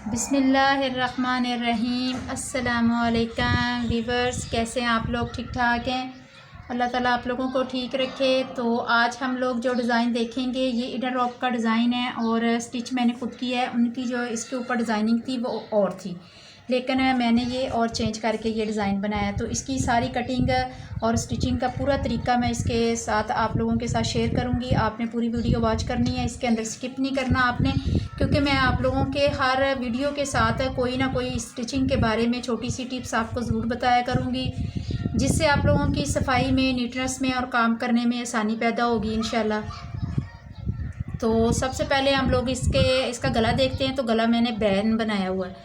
बिस्मिल्लाहिर्रहमानिर्रहीम। अस्सलामुअलैकुम वीवर्स, कैसे हैं आप लोग? ठीक ठाक हैं? अल्लाह ताला आप लोगों को ठीक रखे। तो आज हम लोग जो डिज़ाइन देखेंगे ये इडर रॉप का डिज़ाइन है और स्टिच मैंने खुद किया है। उनकी जो इसके ऊपर डिज़ाइनिंग थी वो और थी, लेकिन मैंने ये और चेंज करके ये डिज़ाइन बनाया। तो इसकी सारी कटिंग और स्टिचिंग का पूरा तरीका मैं इसके साथ आप लोगों के साथ शेयर करूंगी। आपने पूरी वीडियो वॉच करनी है, इसके अंदर स्किप नहीं करना आपने, क्योंकि मैं आप लोगों के हर वीडियो के साथ कोई ना कोई स्टिचिंग के बारे में छोटी सी टिप्स आपको ज़रूर बताया करूँगी, जिससे आप लोगों की सफाई में, नीटनेस में और काम करने में आसानी पैदा होगी इंशाल्लाह। तो सबसे पहले हम लोग इसका गला देखते हैं। तो गला मैंने बैन बनाया हुआ है,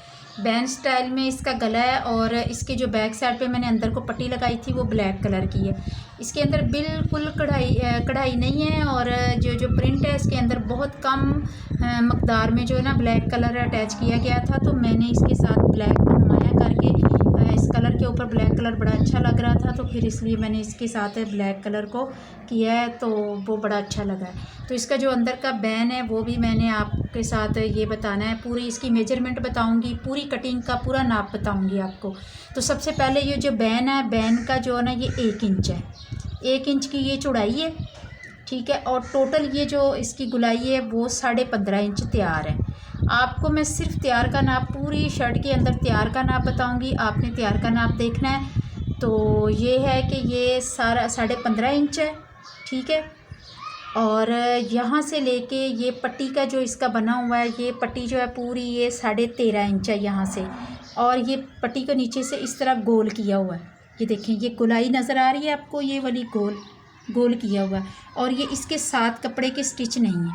बैन स्टाइल में इसका गला है और इसके जो बैक साइड पे मैंने अंदर को पट्टी लगाई थी वो ब्लैक कलर की है। इसके अंदर बिल्कुल कढ़ाई नहीं है और जो प्रिंट है इसके अंदर बहुत कम मकदार में जो है ना ब्लैक कलर अटैच किया गया था। तो मैंने इसके साथ ब्लैक को नुमाया करके, इस कलर के ऊपर ब्लैक कलर बड़ा अच्छा लग रहा था तो फिर इसलिए मैंने इसके साथ ब्लैक कलर को किया है, तो वो बड़ा अच्छा लगा है। तो इसका जो अंदर का बैन है वो भी मैंने आपके साथ ये बताना है, पूरी इसकी मेजरमेंट बताऊंगी, पूरी कटिंग का पूरा नाप बताऊंगी आपको। तो सबसे पहले ये जो बैन है, बैन का जो है ना ये 1 इंच है, 1 इंच की ये चौड़ाई है, ठीक है। और टोटल ये जो इसकी गुलाई है वो 15.5 इंच तैयार है। आपको मैं सिर्फ तैयार का नाप, पूरी शर्ट के अंदर तैयार का नाप बताऊंगी, आपने तैयार का नाप देखना है। तो ये है कि ये सारा 15.5 इंच है, ठीक है। और यहाँ से लेके ये पट्टी का जो इसका बना हुआ है, ये पट्टी जो है पूरी ये 13.5 इंच है यहाँ से, और ये पट्टी को नीचे से इस तरह गोल किया हुआ है। ये देखें, ये गोलाई नज़र आ रही है आपको, ये वाली गोल किया हुआ है। और ये इसके साथ कपड़े के स्टिच नहीं है,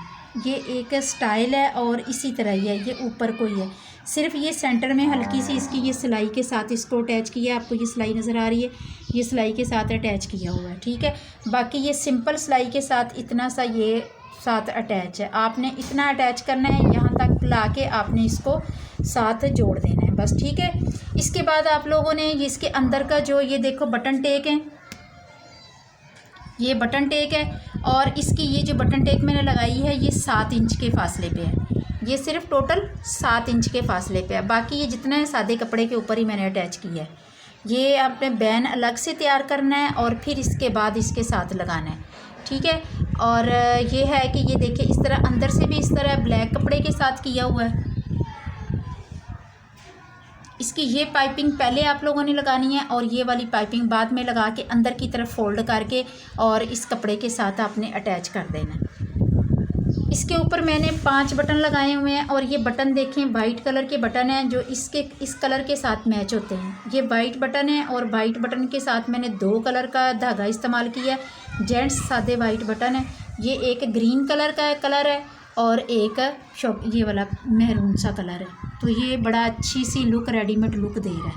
ये एक स्टाइल है और इसी तरह ही है, ये ऊपर को ही है। सिर्फ ये सेंटर में हल्की सी इसकी ये सिलाई के साथ इसको अटैच किया है, आपको ये सिलाई नज़र आ रही है, ये सिलाई के साथ अटैच किया हुआ है, ठीक है। बाकी ये सिंपल सिलाई के साथ इतना सा ये साथ अटैच है, आपने इतना अटैच करना है, यहाँ तक ला के आपने इसको साथ जोड़ देना है बस, ठीक है। इसके बाद आप लोगों ने इसके अंदर का जो ये देखो बटन टेक है, ये बटन टेक है और इसकी ये जो बटन टेक मैंने लगाई है ये 7 इंच के फासले पे है, ये सिर्फ टोटल 7 इंच के फासले पे है। बाकी ये जितना है सादे कपड़े के ऊपर ही मैंने अटैच किया है। ये आपने बैन अलग से तैयार करना है और फिर इसके बाद इसके साथ लगाना है, ठीक है। और ये है कि ये देखिए इस तरह अंदर से भी इस तरह ब्लैक कपड़े के साथ किया हुआ है। इसकी ये पाइपिंग पहले आप लोगों ने लगानी है और ये वाली पाइपिंग बाद में लगा के अंदर की तरफ फोल्ड करके और इस कपड़े के साथ आपने अटैच कर देना है। इसके ऊपर मैंने 5 बटन लगाए हुए हैं और ये बटन देखें वाइट कलर के बटन हैं जो इस कलर के साथ मैच होते हैं। ये वाइट बटन है और वाइट बटन के साथ मैंने 2 कलर का धागा इस्तेमाल किया है। जेंट्स सादे वाइट बटन है, ये एक ग्रीन कलर का कलर है और एक ये वाला मेहरून सा कलर है। तो ये बड़ा अच्छी सी लुक, रेडीमेड लुक दे रहा है,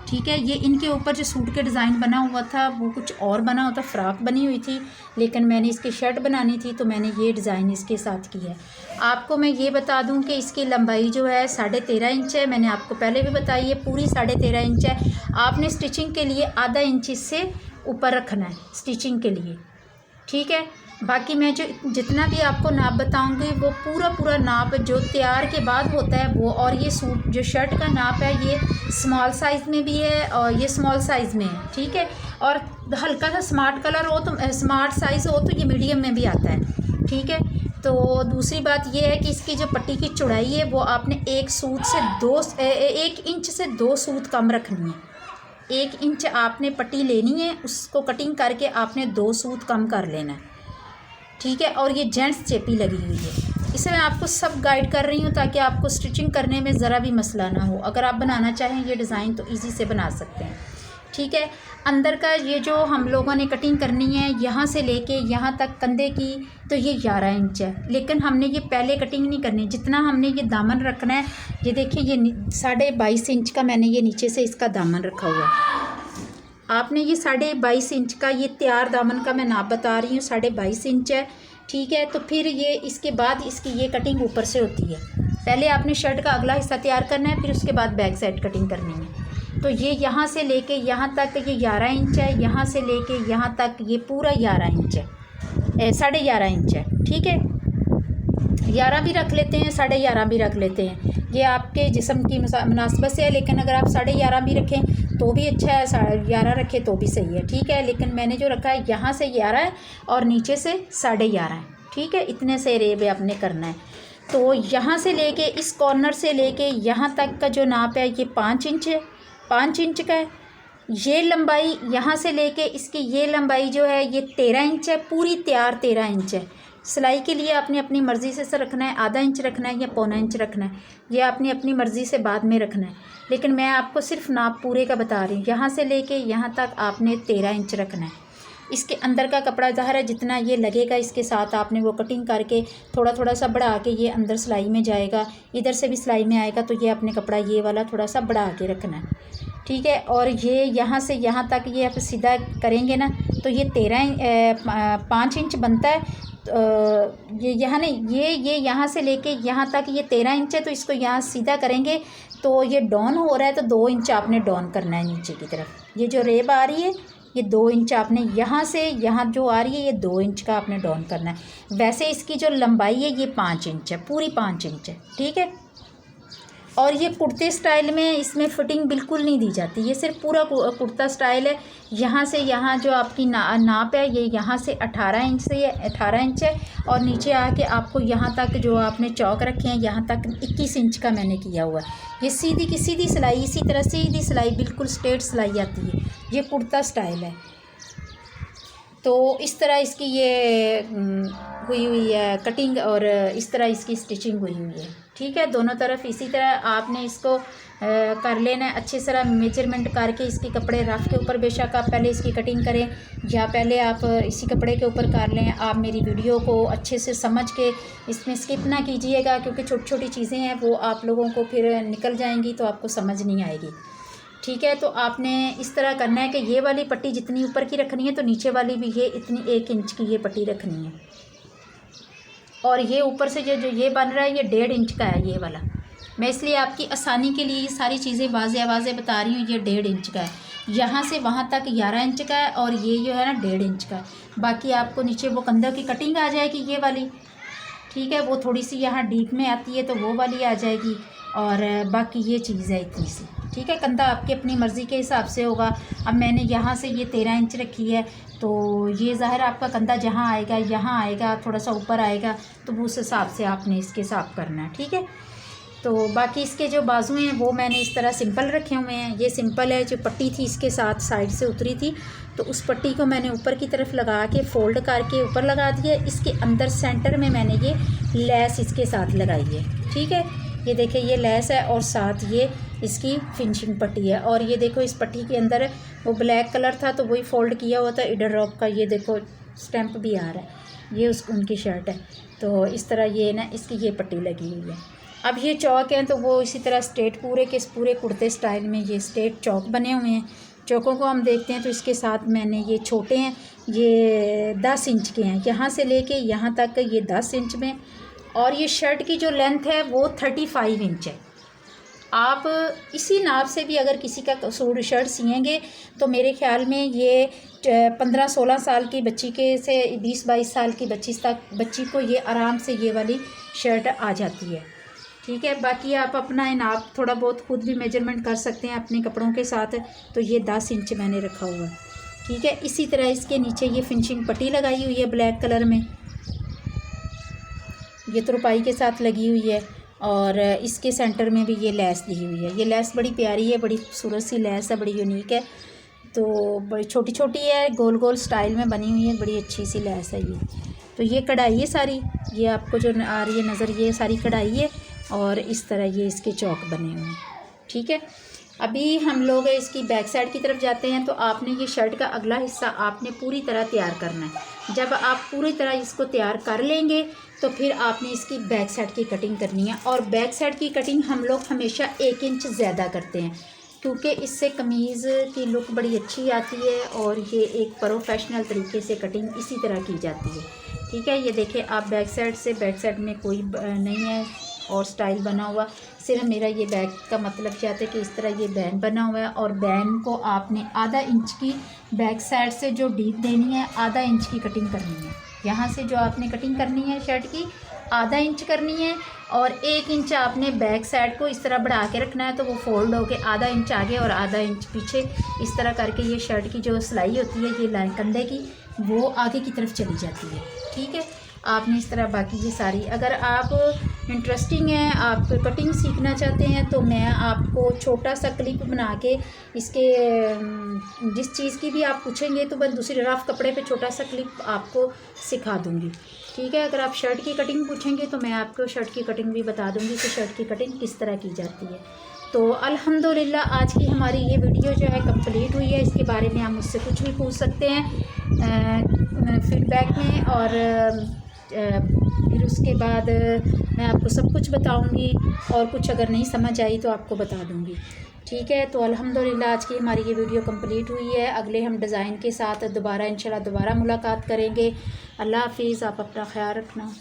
ठीक है। ये इनके ऊपर जो सूट के डिज़ाइन बना हुआ था वो कुछ और बना हुआ था, फ्रॉक बनी हुई थी, लेकिन मैंने इसकी शर्ट बनानी थी तो मैंने ये डिज़ाइन इसके साथ किया है। आपको मैं ये बता दूं कि इसकी लंबाई जो है 13.5 इंच है, मैंने आपको पहले भी बताई है, पूरी 13.5 इंच है। आपने स्टिचिंग के लिए आधा इंच इससे ऊपर रखना है स्टिचिंग के लिए, ठीक है। बाकी मैं जो जितना भी आपको नाप बताऊंगी वो पूरा नाप जो तैयार के बाद होता है वो, और ये सूट जो शर्ट का नाप है ये स्मॉल साइज़ में भी है और ये स्मॉल साइज़ में है, ठीक है। और हल्का सा स्मार्ट कलर हो तो स्मार्ट साइज़ हो तो ये मीडियम में भी आता है, ठीक है। तो दूसरी बात ये है कि इसकी जो पट्टी की चौड़ाई है वो आपने 1 इंच से 2 सूत कम रखनी है। 1 इंच आपने पट्टी लेनी है, उसको कटिंग करके आपने 2 सूत कम कर लेना है, ठीक है। और ये जेंट्स चेपी लगी हुई है, इसे मैं आपको सब गाइड कर रही हूँ ताकि आपको स्टिचिंग करने में ज़रा भी मसला ना हो। अगर आप बनाना चाहें ये डिज़ाइन तो इजी से बना सकते हैं, ठीक है। अंदर का ये जो हम लोगों ने कटिंग करनी है यहाँ से लेके यहाँ तक कंधे की, तो ये 11 इंच है, लेकिन हमने ये पहले कटिंग नहीं करनी। जितना हमने ये दामन रखना है, ये देखिए ये 22.5 इंच का मैंने ये नीचे से इसका दामन रखा हुआ है। आपने ये 22.5 इंच का ये तैयार दामन का मैं नाप बता रही हूँ, 22.5 इंच है, ठीक है। तो फिर ये इसके बाद इसकी ये कटिंग ऊपर से होती है। पहले आपने शर्ट का अगला हिस्सा तैयार करना है, फिर उसके बाद बैक साइड कटिंग करनी है। तो ये यहाँ से लेके यहाँ तक ये 11 इंच है, यहाँ से लेके यहाँ तक ये पूरा 11 इंच है, 11.5 इंच है, ठीक है। 11 भी रख लेते हैं, 11.5 भी रख लेते हैं, ये आपके जिस्म की मुनासिबत से है। लेकिन अगर आप 11.5 भी रखें तो भी अच्छा है, 11 रखें तो भी सही है, ठीक है। लेकिन मैंने जो रखा है यहाँ से 11 है और नीचे से 11.5 है, ठीक है। इतने से रेब आपने करना है। तो यहाँ से लेके इस कॉर्नर से लेके यहाँ तक का जो नाप है ये 5 इंच है, 5 इंच का है। ये लंबाई यहाँ से लेके इसकी ये लंबाई जो है ये 13 इंच है, पूरी तैयार 13 इंच है। सिलाई के लिए आपने अपनी मर्ज़ी से रखना है, आधा इंच रखना है या पौना इंच रखना है, ये आपने अपनी मर्ज़ी से बाद में रखना है। लेकिन मैं आपको सिर्फ नाप पूरे का बता रही हूँ। यहाँ से लेके यहाँ तक आपने 13 इंच रखना है। इसके अंदर का कपड़ा ज़ाहिर है जितना ये लगेगा इसके साथ आपने वो कटिंग करके थोड़ा थोड़ा सा बढ़ा के ये अंदर सिलाई में जाएगा, इधर से भी सिलाई में आएगा। तो ये अपने कपड़ा ये वाला थोड़ा सा बढ़ा के रखना है, ठीक है। और ये यहाँ से यहाँ तक ये आप सीधा करेंगे ना तो ये 5 इंच बनता है। ये यहाँ नहीं, ये यहाँ से लेके यहाँ तक ये 13 इंच है। तो इसको यहाँ सीधा करेंगे तो ये डाउन हो रहा है तो 2 इंच आपने डाउन करना है नीचे की तरफ। ये जो रेब आ रही है ये 2 इंच आपने यहाँ से यहाँ जो आ रही है ये 2 इंच का आपने डाउन करना है। वैसे इसकी जो लंबाई है ये 5 इंच है, पूरी 5 इंच है, ठीक है। और ये कुर्ते स्टाइल में इसमें फिटिंग बिल्कुल नहीं दी जाती, ये सिर्फ पूरा कुर्ता स्टाइल है। यहाँ से यहाँ जो आपकी नाप है ये यहाँ से 18 इंच से ये 18 इंच है। और नीचे आके आपको यहाँ तक जो आपने चौक रखे हैं यहाँ तक 21 इंच का मैंने किया हुआ है। ये सीधी की सीधी सिलाई, इसी तरह सीधी सिलाई बिल्कुल स्ट्रेट सिलाई आती है। ये कुर्ता स्टाइल है। तो इस तरह इसकी ये हुई हुई है कटिंग और इस तरह इसकी स्टिचिंग हुई हुई है, ठीक है। दोनों तरफ इसी तरह आपने इसको कर लेना है। अच्छी तरह मेजरमेंट करके इसके कपड़े रफ़ के ऊपर बेशक आप पहले इसकी कटिंग करें या पहले आप इसी कपड़े के ऊपर कर लें। आप मेरी वीडियो को अच्छे से समझ के इसमें स्किप ना कीजिएगा, क्योंकि छोटी छोटी चीज़ें हैं वो आप लोगों को फिर निकल जाएंगी तो आपको समझ नहीं आएगी, ठीक है। तो आपने इस तरह करना है कि ये वाली पट्टी जितनी ऊपर की रखनी है तो नीचे वाली भी ये इतनी 1 इंच की ये पट्टी रखनी है। और ये ऊपर से जो ये बन रहा है ये 1.5 इंच का है ये वाला। मैं इसलिए आपकी आसानी के लिए ये सारी चीज़ें वाज़े बता रही हूँ। ये 1.5 इंच का है, यहाँ से वहाँ तक 11 इंच का है और ये जो है ना 1.5 इंच का है। बाकी आपको नीचे वो कंधा की कटिंग आ जाएगी ये वाली, ठीक है। वो थोड़ी सी यहाँ डीप में आती है तो वो वाली आ जाएगी। और बाकी ये चीज़ है इतनी सी, ठीक है। कंधा आपकी अपनी मर्ज़ी के हिसाब से होगा। अब मैंने यहाँ से ये 13 इंच रखी है तो ये ज़ाहिर आपका कंधा जहाँ आएगा यहाँ आएगा, थोड़ा सा ऊपर आएगा तो उस हिसाब से आपने इसके हिसाब करना है, ठीक है। तो बाकी इसके जो बाजू हैं वो मैंने इस तरह सिंपल रखे हुए हैं। ये सिंपल है, जो पट्टी थी इसके साथ साइड से उतरी थी तो उस पट्टी को मैंने ऊपर की तरफ लगा के फ़ोल्ड करके ऊपर लगा दिया। इसके अंदर सेंटर में मैंने ये लेस इसके साथ लगाई है, ठीक है। ये देखिए ये लेस है और साथ ये इसकी फिनिशिंग पट्टी है। और ये देखो इस पट्टी के अंदर वो ब्लैक कलर था तो वही फ़ोल्ड किया हुआ था इडर रॉक का। ये देखो स्टैंप भी आ रहा है, ये उनकी शर्ट है। तो इस तरह ये ना इसकी ये पट्टी लगी हुई है। अब ये चौक हैं तो वो इसी तरह स्ट्रेट पूरे कुर्ते स्टाइल में ये स्ट्रेट चौक बने हुए हैं। चौकों को हम देखते हैं तो इसके साथ मैंने ये छोटे हैं, ये 10 इंच के हैं, यहाँ से लेके यहाँ तक ये 10 इंच में। और ये शर्ट की जो लेंथ है वो 35 इंच है। आप इसी नाप से भी अगर किसी का सूट शर्ट सिएंगे तो मेरे ख्याल में ये 15-16 साल की बच्ची के से 20-22 साल की बच्ची को ये आराम से ये वाली शर्ट आ जाती है, ठीक है। बाकी आप अपना नाप थोड़ा बहुत खुद भी मेजरमेंट कर सकते हैं अपने कपड़ों के साथ। तो ये 10 इंच मैंने रखा हुआ है, ठीक है। इसी तरह इसके नीचे ये फिनिशिंग पट्टी लगाई हुई है ब्लैक कलर में, ये तुरपाई के साथ लगी हुई है। और इसके सेंटर में भी ये लेस दी हुई है। ये लेस बड़ी प्यारी है, बड़ी खूबसूरत सी लेस है, बड़ी यूनिक है। तो बड़ी छोटी छोटी है, गोल गोल स्टाइल में बनी हुई है, बड़ी अच्छी सी लेस है ये। तो ये कढ़ाई है सारी, ये आपको जो आ रही है नज़र ये सारी कढ़ाई है। और इस तरह ये इसके चौक बने हुए हैं, ठीक है। अभी हम लोग इसकी बैक साइड की तरफ जाते हैं। तो आपने ये शर्ट का अगला हिस्सा आपने पूरी तरह तैयार करना है। जब आप पूरी तरह इसको तैयार कर लेंगे तो फिर आपने इसकी बैक साइड की कटिंग करनी है। और बैक साइड की कटिंग हम लोग हमेशा 1 इंच ज़्यादा करते हैं, क्योंकि इससे कमीज़ की लुक बड़ी अच्छी आती है और ये एक प्रोफेशनल तरीके से कटिंग इसी तरह की जाती है, ठीक है। ये देखें आप बैक साइड में कोई नहीं है और स्टाइल बना हुआ, सिर्फ मेरा ये बैक का मतलब क्या है कि इस तरह ये बैन बना हुआ है। और बैन को आपने आधा इंच की बैक साइड से जो डीप देनी है, आधा इंच की कटिंग करनी है। यहाँ से जो आपने कटिंग करनी है शर्ट की आधा इंच करनी है और 1 इंच आपने बैक साइड को इस तरह बढ़ा के रखना है, तो वो फोल्ड होके आधा इंच आगे और आधा इंच पीछे इस तरह करके ये शर्ट की जो सिलाई होती है ये लाइन कंधे की वो आगे की तरफ चली जाती है। ठीक है, आपने इस तरह बाकी ये सारी, अगर आप इंटरेस्टिंग हैं, आप कटिंग सीखना चाहते हैं, तो मैं आपको छोटा सा क्लिप बना के इसके जिस चीज़ की भी आप पूछेंगे तो मैं दूसरे रफ कपड़े पे छोटा सा क्लिप आपको सिखा दूँगी। ठीक है, अगर आप शर्ट की कटिंग पूछेंगे तो मैं आपको शर्ट की कटिंग भी बता दूँगी कि शर्ट की कटिंग किस तरह की जाती है। तो अल्हम्दुलिल्लाह आज की हमारी ये वीडियो जो है कंप्लीट हुई है। इसके बारे में आप मुझसे कुछ भी पूछ सकते हैं फीडबैक में, और फिर उसके बाद मैं आपको सब कुछ बताऊंगी, और कुछ अगर नहीं समझ आई तो आपको बता दूंगी। ठीक है, तो अल्हम्दुलिल्लाह आज की हमारी ये वीडियो कंप्लीट हुई है। अगले हम डिज़ाइन के साथ दोबारा इंशाल्लाह दोबारा मुलाकात करेंगे। अल्लाह हाफिज़, आप अपना ख्याल रखना।